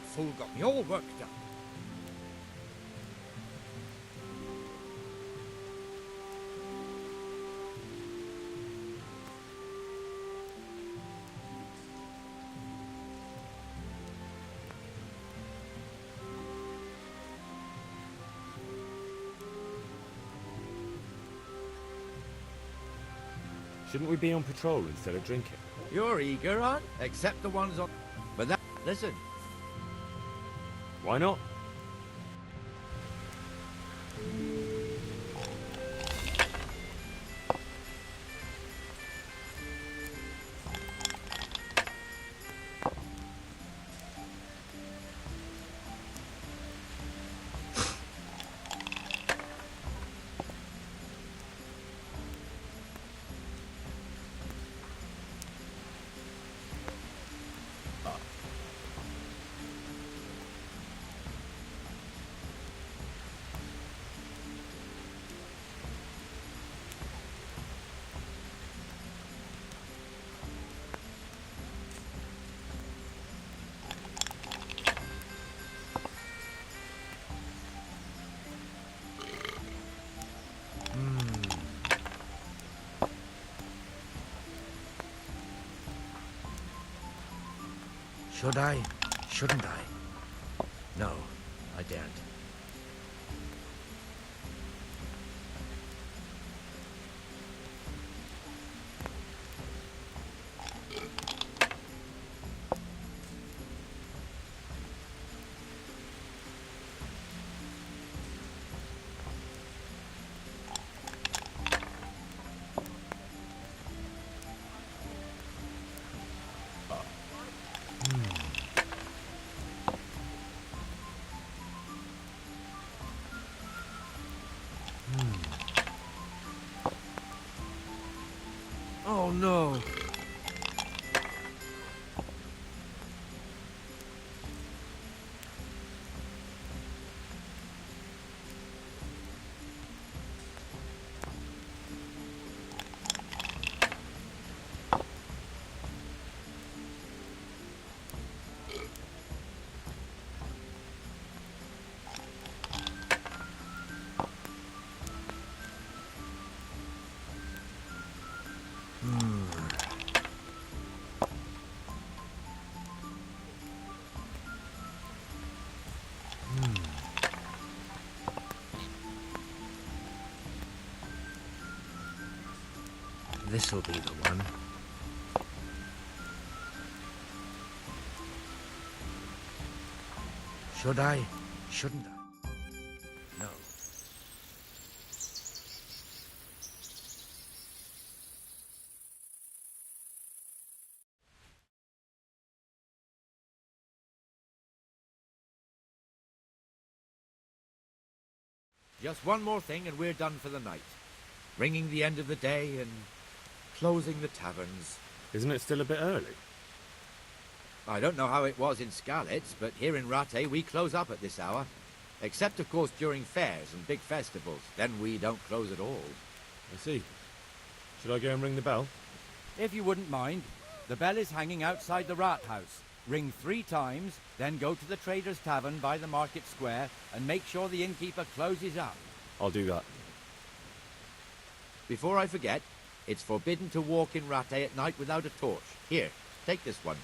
fool got me all worked up. Shouldn't we be on patrol instead of drinking? You're eager, aren't? Except the ones on... But that... Listen. Why not? Should I? Shouldn't I? No, I daren't. Oh no! This'll be the one. Should I? Shouldn't I? No. Just one more thing and we're done for the night. Ringing the end of the day and closing the taverns. Isn't it still a bit early? I don't know how it was in Skalitz, but here in Rattay we close up at this hour. Except, of course, during fairs and big festivals. Then we don't close at all. I see. Should I go and ring the bell? If you wouldn't mind, the bell is hanging outside the rat house. Ring 3 times, then go to the Trader's Tavern by the market square and make sure the innkeeper closes up. I'll do that. Before I forget, it's forbidden to walk in Rattay at night without a torch. Here, take this one.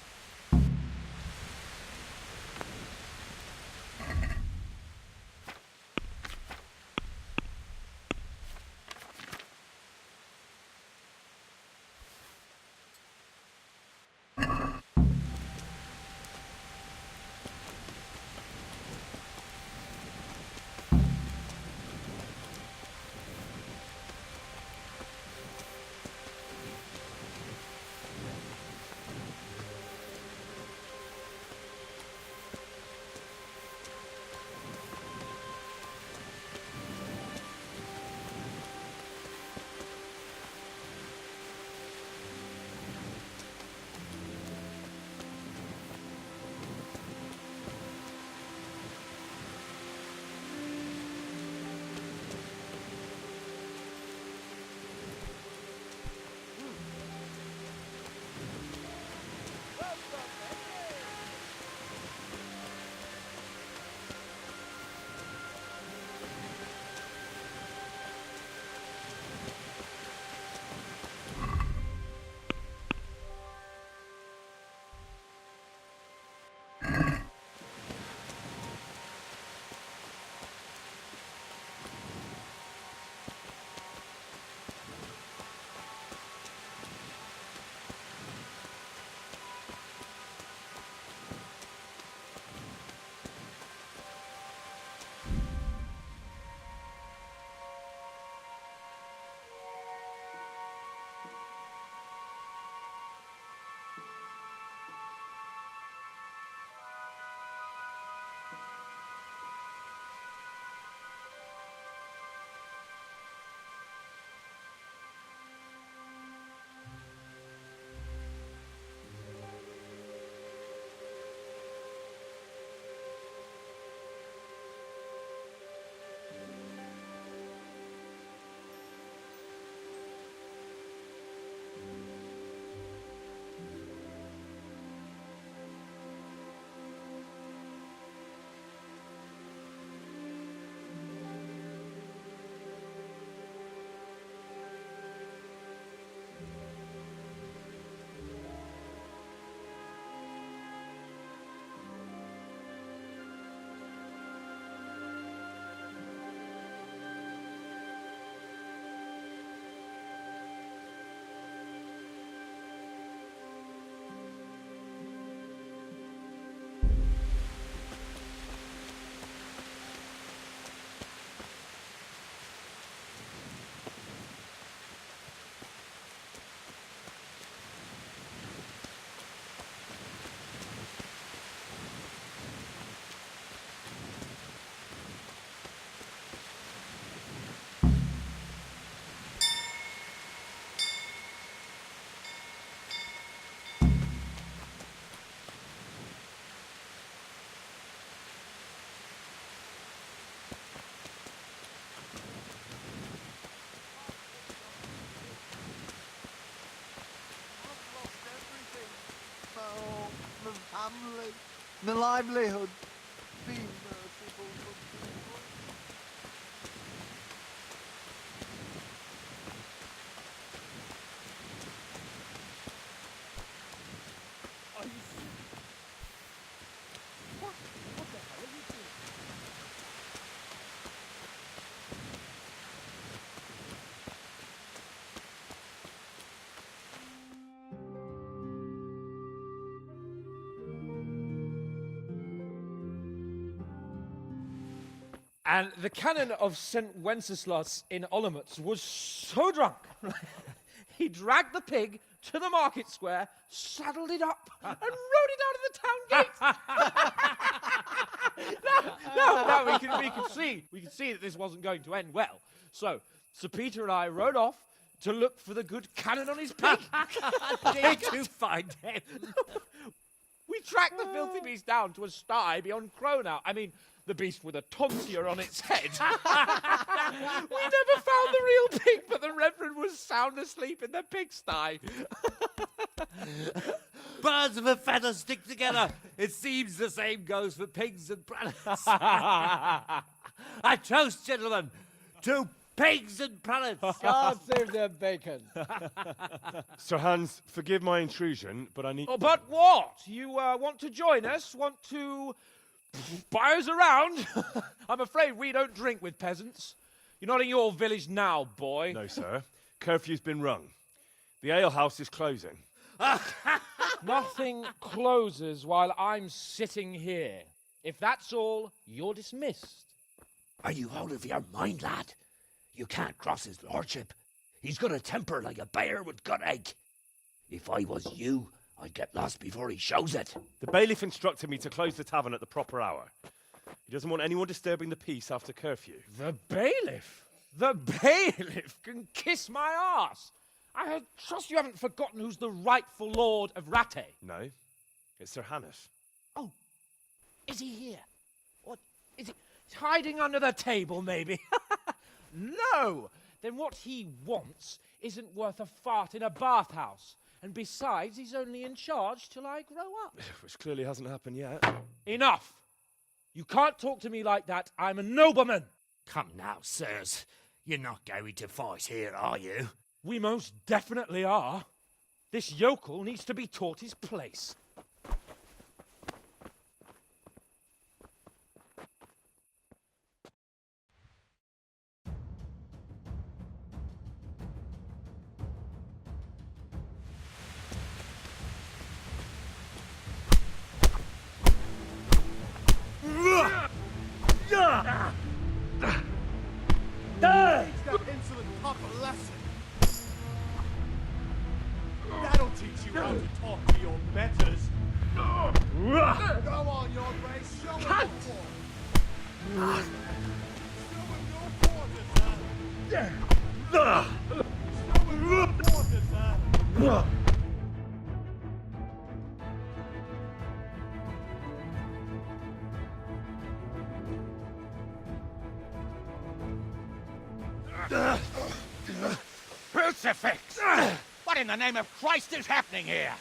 lost everything. My home, my family, my livelihood. Be merciful for people. And the canon of St. Wenceslas in Olomouc was so drunk, he dragged the pig to the market square, saddled it up, and rode it out of the town gate. No, we could see that this wasn't going to end well. So Sir Peter and I rode off to look for the good canon on his pig. Did you find him? We tracked the filthy beast down to a sty beyond Cronow. I mean, the beast with a tonsure on its head. We never found the real pig, but the Reverend was sound asleep in the pigsty. Birds of a feather stick together. It seems the same goes for pigs and prelates. I toast, gentlemen, to pigs and prelates. God save the bacon. Sir Hans, forgive my intrusion, but I need... Oh, but what? You want to join us? Want to buy us around? I'm afraid we don't drink with peasants. You're not in your village now, boy. No, sir. Curfew's been rung. The alehouse is closing. Nothing closes while I'm sitting here. If that's all, you're dismissed. Are you out of your mind, lad? You can't cross his lordship. He's got a temper like a bear with gut ache. If I was you, I'd get lost before he shows it. The bailiff instructed me to close the tavern at the proper hour. He doesn't want anyone disturbing the peace after curfew. The bailiff? The bailiff can kiss my arse. I trust you haven't forgotten who's the rightful lord of Rattay. No, it's Sir Hannes. Oh, is he here? What, is he hiding under the table, maybe? No! Then what he wants isn't worth a fart in a bathhouse. And besides, he's only in charge till I grow up. Which clearly hasn't happened yet. Enough! You can't talk to me like that. I'm a nobleman. Come now, sirs. You're not going to fight here, are you? We most definitely are. This yokel needs to be taught his place. Teach that insolent pup a lesson. That'll teach you how to talk to your betters. Go on, your grace. Show him your quarters. Show him your quarters, sir. Crucifix! What in the name of Christ is happening here?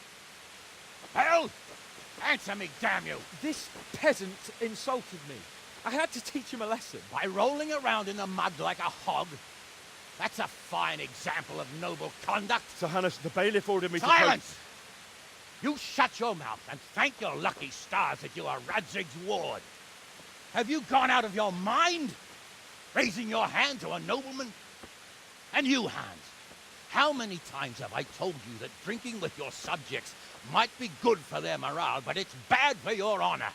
Hell? Answer me, damn you! This peasant insulted me. I had to teach him a lesson. By rolling around in the mud like a hog? That's a fine example of noble conduct. Sir Hannes, the bailiff ordered me Silence! You shut your mouth and thank your lucky stars that you are Radzig's ward. Have you gone out of your mind? Raising your hand to a nobleman? And you, Hans, how many times have I told you that drinking with your subjects might be good for their morale, but it's bad for your honor?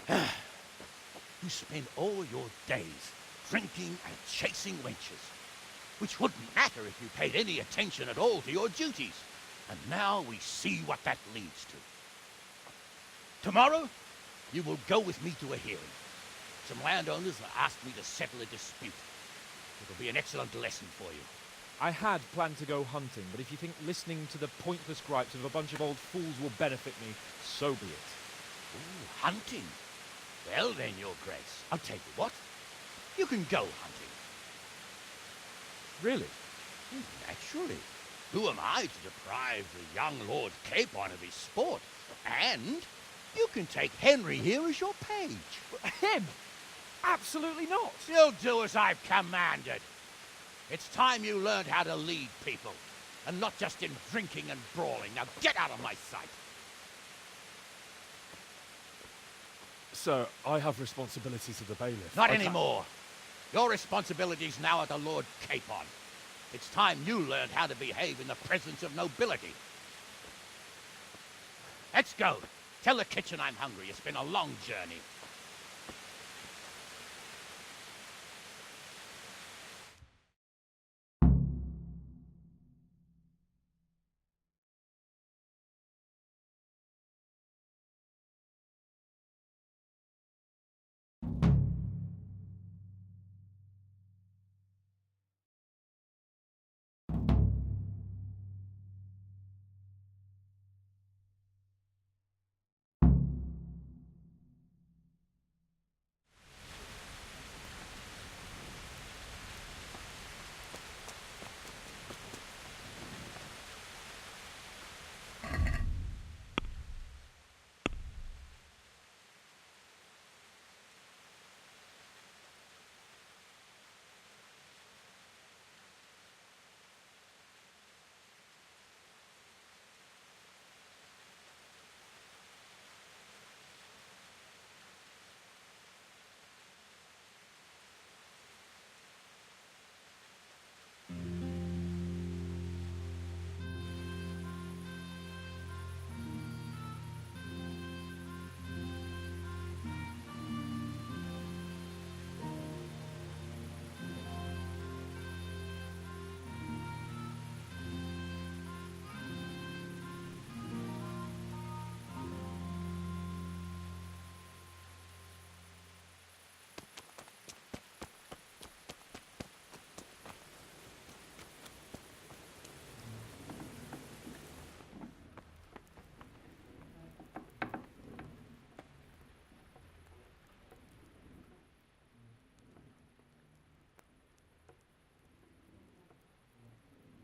You spend all your days drinking and chasing wenches, which wouldn't matter if you paid any attention at all to your duties. And now we see what that leads to. Tomorrow, you will go with me to a hearing. Some landowners have asked me to settle a dispute. It'll be an excellent lesson for you. I had planned to go hunting, but if you think listening to the pointless gripes of a bunch of old fools will benefit me, so be it. Ooh, hunting? Well then, Your Grace, I'll tell you what. You can go hunting. Really? Naturally. Who am I to deprive the young Lord Capon of his sport? And you can take Henry here as your page. Him? Absolutely not. You'll do as I've commanded. It's time you learned how to lead people, and not just in drinking and brawling. Now get out of my sight. Sir, I have responsibilities of the bailiff. Not anymore. Your responsibilities now are the Lord Capon. It's time you learned how to behave in the presence of nobility. Let's go. Tell the kitchen I'm hungry. It's been a long journey.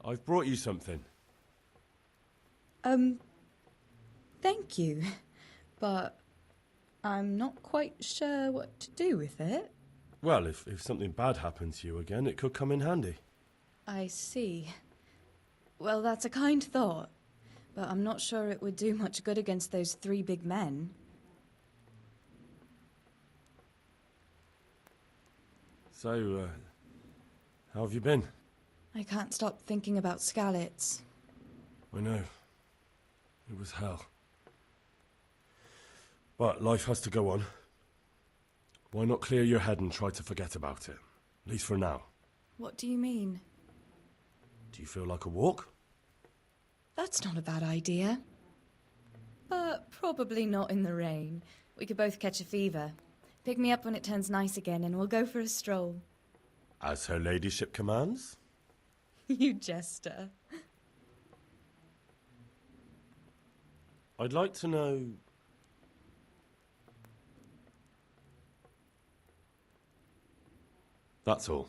I've brought you something. Thank you, but I'm not quite sure what to do with it. Well, if something bad happens to you again, it could come in handy. I see. Well, that's a kind thought, but I'm not sure it would do much good against those 3 big men. So, how have you been? I can't stop thinking about Skalitz. I know. It was hell. But life has to go on. Why not clear your head and try to forget about it? At least for now. What do you mean? Do you feel like a walk? That's not a bad idea. But probably not in the rain. We could both catch a fever. Pick me up when it turns nice again and we'll go for a stroll. As her ladyship commands? You jester. I'd like to know... That's all.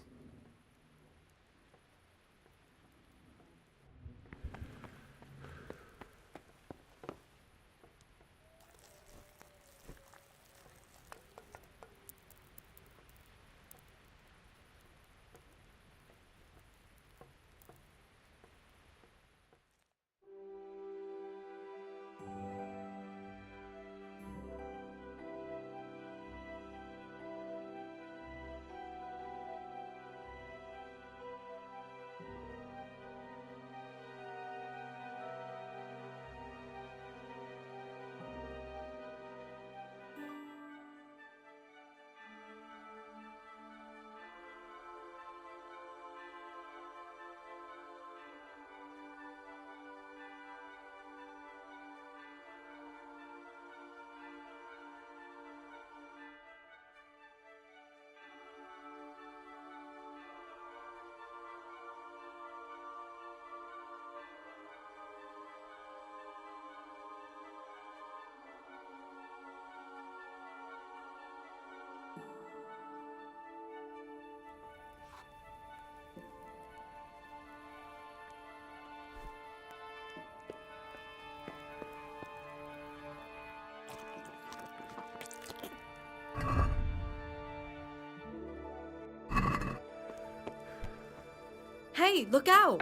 Hey, look out!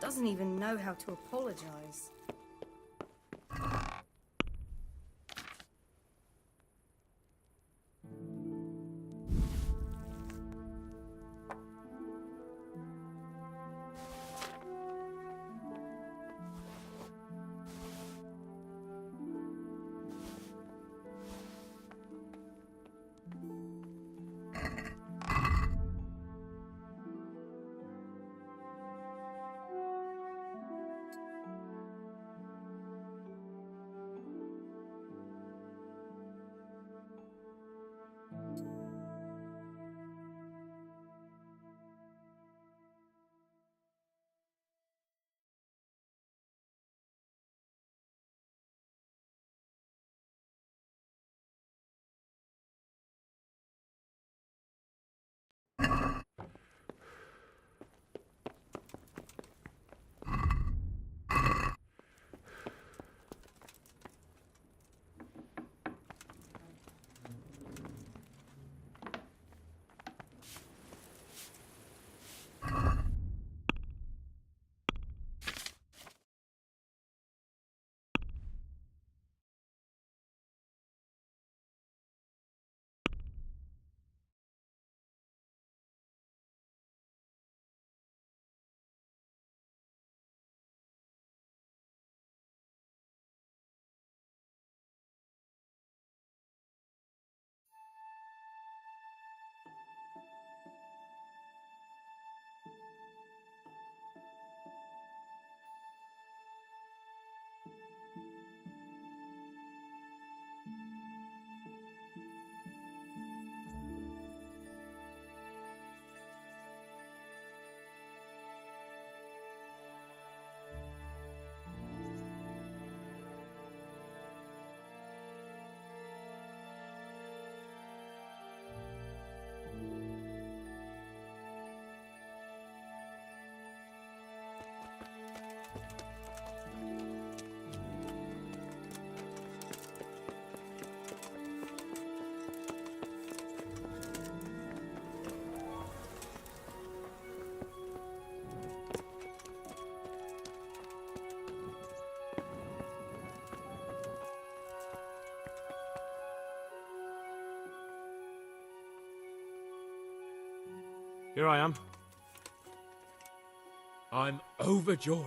Doesn't even know how to apologize. Here I am. I'm overjoyed.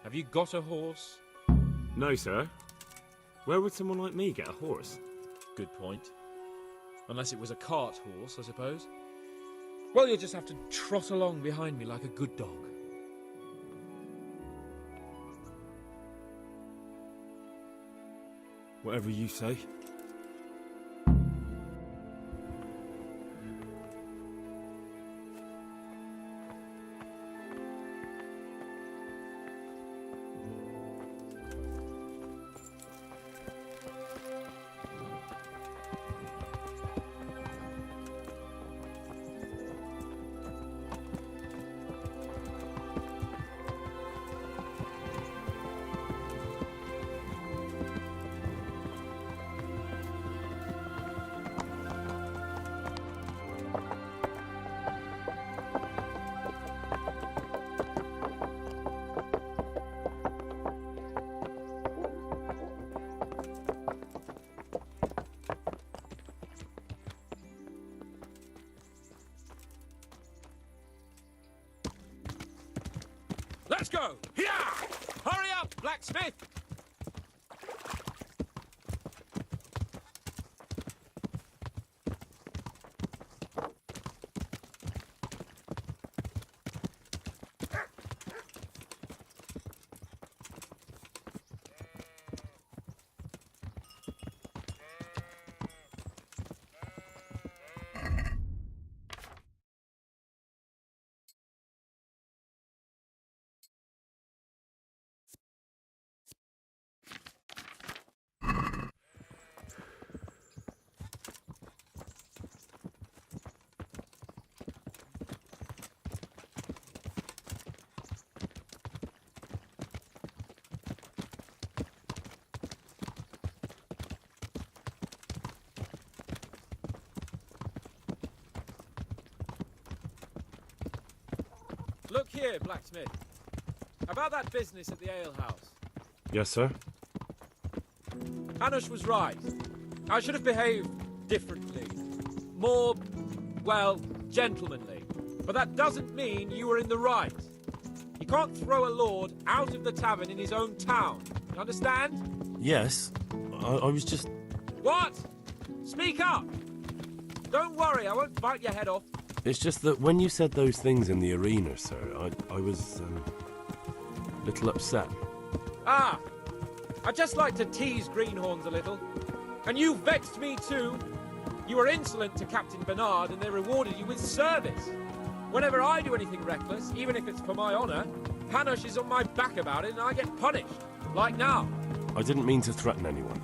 Have you got a horse? No, sir. Where would someone like me get a horse? Good point. Unless it was a cart horse, I suppose. Well, you'll just have to trot along behind me like a good dog. Whatever you say. Let's go! Here! Hurry up, blacksmith! here, blacksmith. About that business at the alehouse. Yes, sir? Hanush was right. I should have behaved differently. More, well, gentlemanly. But that doesn't mean you were in the right. You can't throw a lord out of the tavern in his own town. You understand? Yes. I was just... What? Speak up! Don't worry, I won't bite your head off. It's just that when you said those things in the arena, sir, I was, a little upset. Ah! I just like to tease greenhorns a little. And you vexed me too. You were insolent to Captain Bernard and they rewarded you with service. Whenever I do anything reckless, even if it's for my honour, Hanush is on my back about it and I get punished. Like now. I didn't mean to threaten anyone.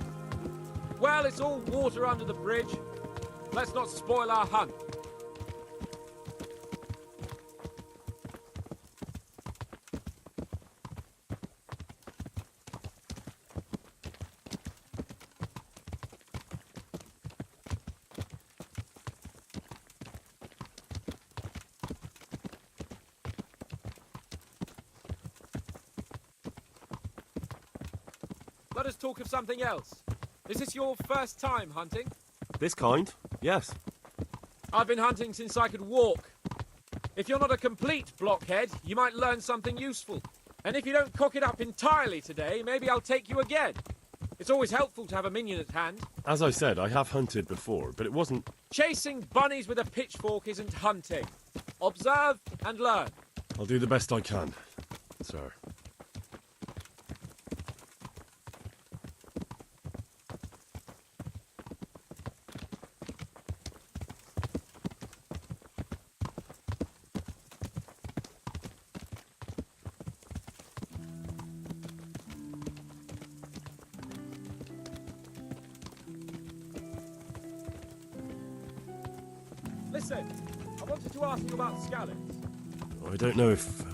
Well, it's all water under the bridge. Let's not spoil our hunt. Let us talk of something else. Is this your first time hunting? This kind? Yes. I've been hunting since I could walk. If you're not a complete blockhead, you might learn something useful. And if you don't cock it up entirely today, maybe I'll take you again. It's always helpful to have a minion at hand. As I said, I have hunted before, but it wasn't... Chasing bunnies with a pitchfork isn't hunting. Observe and learn. I'll do the best I can, sir. Listen, I wanted to ask you about scallops. I don't know if...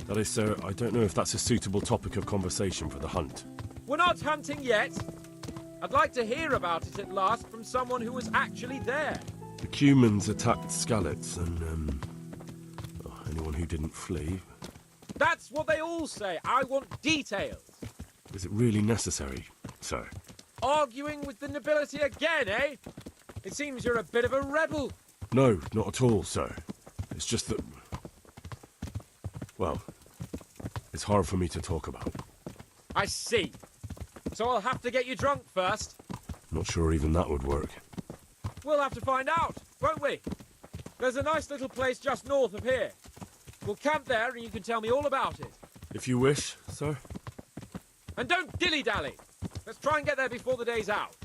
that is, sir, I don't know if that's a suitable topic of conversation for the hunt. We're not hunting yet. I'd like to hear about it at last from someone who was actually there. The Cumans attacked Skallets, and, anyone who didn't flee. That's what they all say. I want details. Is it really necessary, sir? Arguing with the nobility again, eh? It seems you're a bit of a rebel. No, not at all, sir. It's just that... well, it's hard for me to talk about. I see. So I'll have to get you drunk first. Not sure even that would work. We'll have to find out, won't we? There's a nice little place just north of here. We'll camp there and you can tell me all about it. If you wish, sir. And don't dilly-dally. Let's try and get there before the day's out.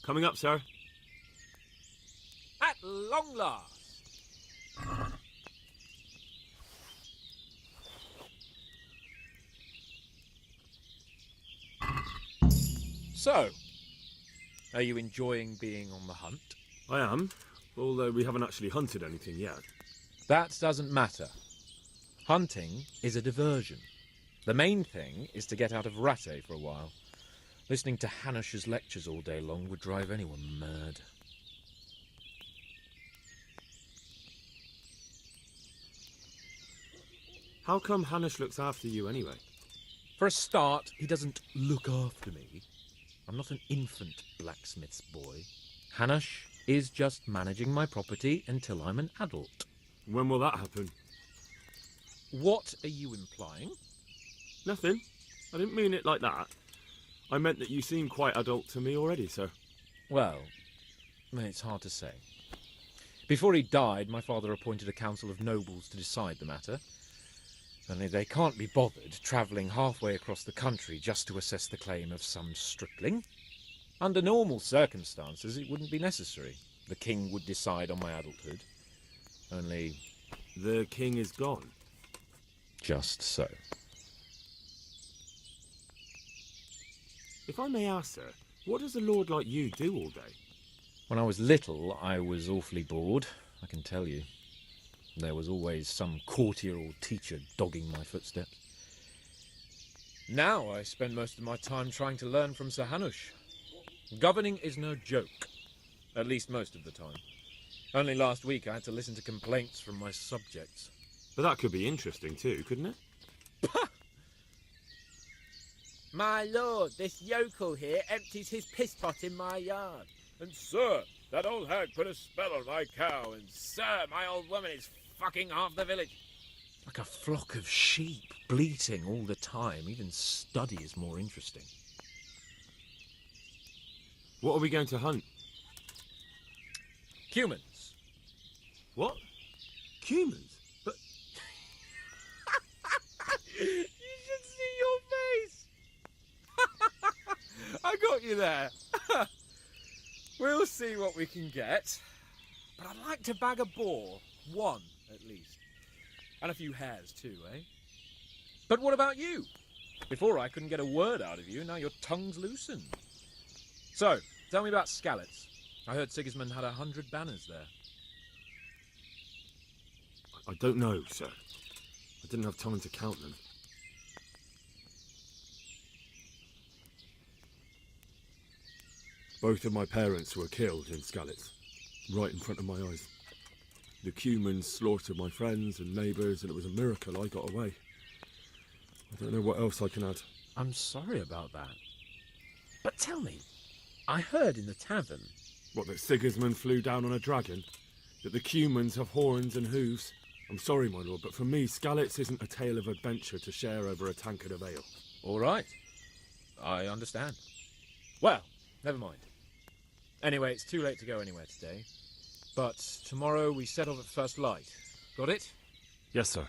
Coming up, sir. At long last. So, are you enjoying being on the hunt? I am, although we haven't actually hunted anything yet. That doesn't matter. Hunting is a diversion. The main thing is to get out of Rattay for a while. Listening to Hanush's lectures all day long would drive anyone mad. How come Hanush looks after you anyway? For a start, he doesn't look after me. I'm not an infant blacksmith's boy. Hanush is just managing my property until I'm an adult. When will that happen? What are you implying? Nothing. I didn't mean it like that. I meant that you seem quite adult to me already, sir. Well, it's hard to say. Before he died, my father appointed a council of nobles to decide the matter. Only they can't be bothered travelling halfway across the country just to assess the claim of some stripling. Under normal circumstances, it wouldn't be necessary. The king would decide on my adulthood. Only... The king is gone. Just so. If I may ask, sir, what does a lord like you do all day? When I was little, I was awfully bored, I can tell you. There was always some courtier or teacher dogging my footsteps. Now I spend most of my time trying to learn from Sir Hanush. Governing is no joke, at least most of the time. Only last week I had to listen to complaints from my subjects. But that could be interesting too, couldn't it? My lord, this yokel here empties his piss pot in my yard. And sir, that old hag put a spell on my cow, and Sir, my old woman is fucking half the village. Like a flock of sheep, bleating all the time. Even study is more interesting. What are we going to hunt? Humans. What? Humans? But You should see your face. I got you there. We'll see what we can get. But I'd like to bag a boar. One, at least. And a few hares, too, eh? But what about you? Before I couldn't get a word out of you, now your tongue's loosened. So, tell me about Skalitz. I heard Sigismund had 100 banners there. I don't know, sir. I didn't have time to count them. Both of my parents were killed in Skalitz, right in front of my eyes. The Cumans slaughtered my friends and neighbours, and it was a miracle I got away. I don't know what else I can add. I'm sorry about that. But tell me, I heard in the tavern... What, that Sigismund flew down on a dragon? That the Cumans have horns and hooves? I'm sorry, my lord, but for me, Skalitz isn't a tale of adventure to share over a tankard of ale. All right. I understand. Well, never mind. Anyway, it's too late to go anywhere today. But tomorrow we set off at first light. Got it? Yes, sir.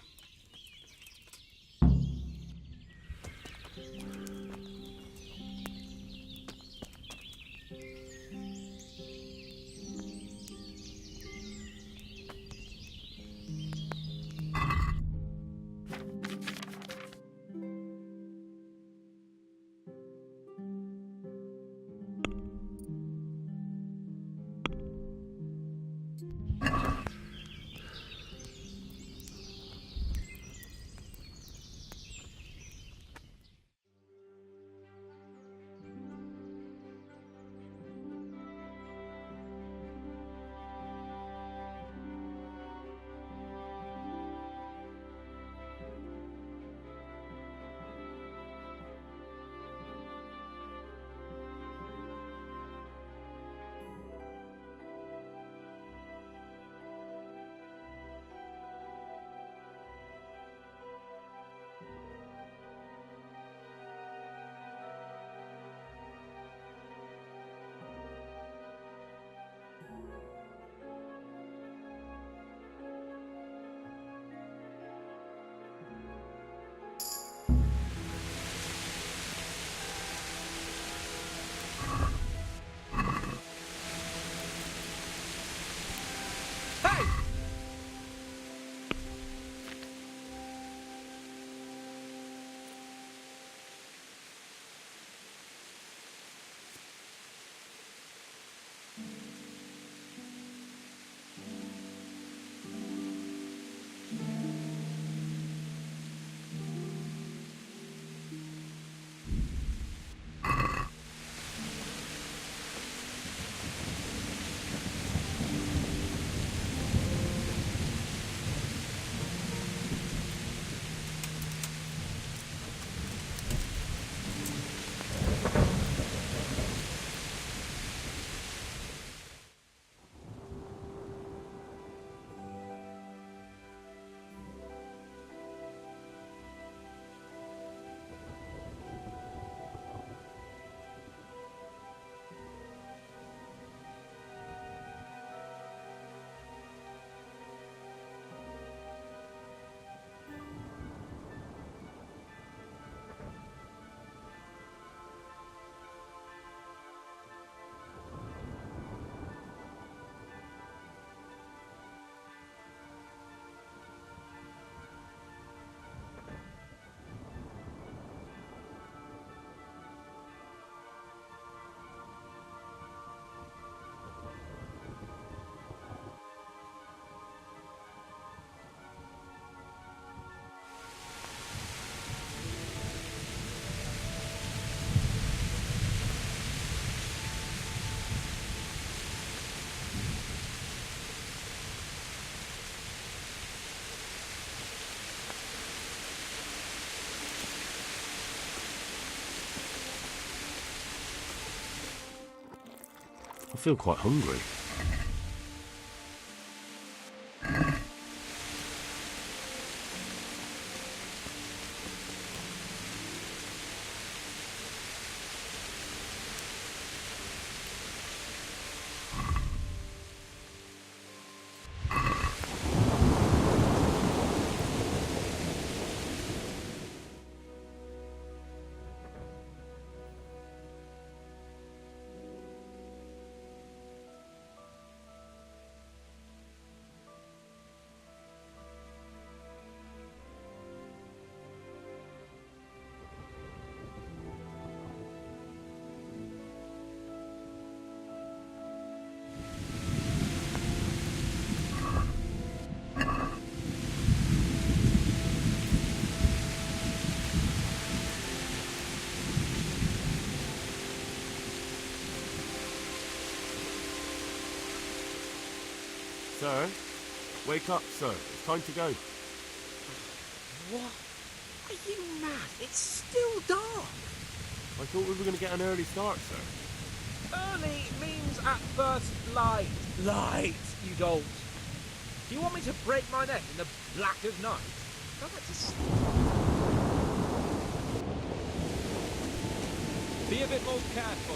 feel quite hungry. Sir? Wake up, sir. It's time to go. What? Are you mad? It's still dark. I thought we were going to get an early start, sir. Early means at first light. Light, you don't. Do you want me to break my neck in the black of night? Go back to sleep. Be a bit more careful.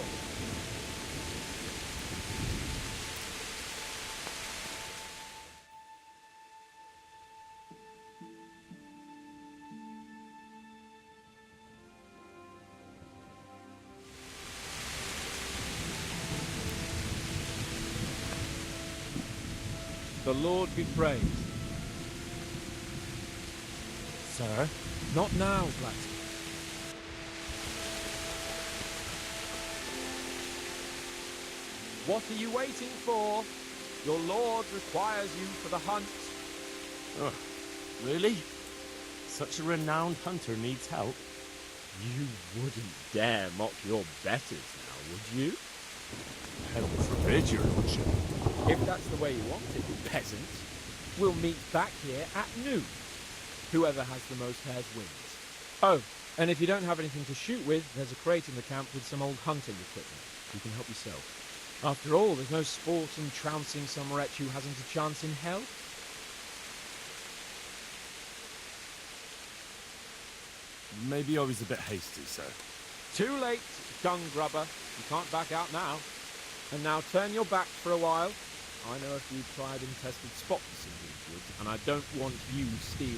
The Lord be praised. Sir? Not now, Blatty. What are you waiting for? Your Lord requires you for the hunt. Oh, really? Such a renowned hunter needs help? You wouldn't dare mock your betters now, would you? Heaven forbid, your lordship. If that's the way you want it, peasant, we'll meet back here at noon. Whoever has the most hares wins. Oh, and if you don't have anything to shoot with, there's a crate in the camp with some old hunting equipment. You can help yourself. After all, there's no sport in trouncing some wretch who hasn't a chance in hell. Maybe I was a bit hasty, sir. Too late, dung grubber. You can't back out now. And now turn your back for a while. I know a few tried and tested spots in these woods, and I don't want you stealing.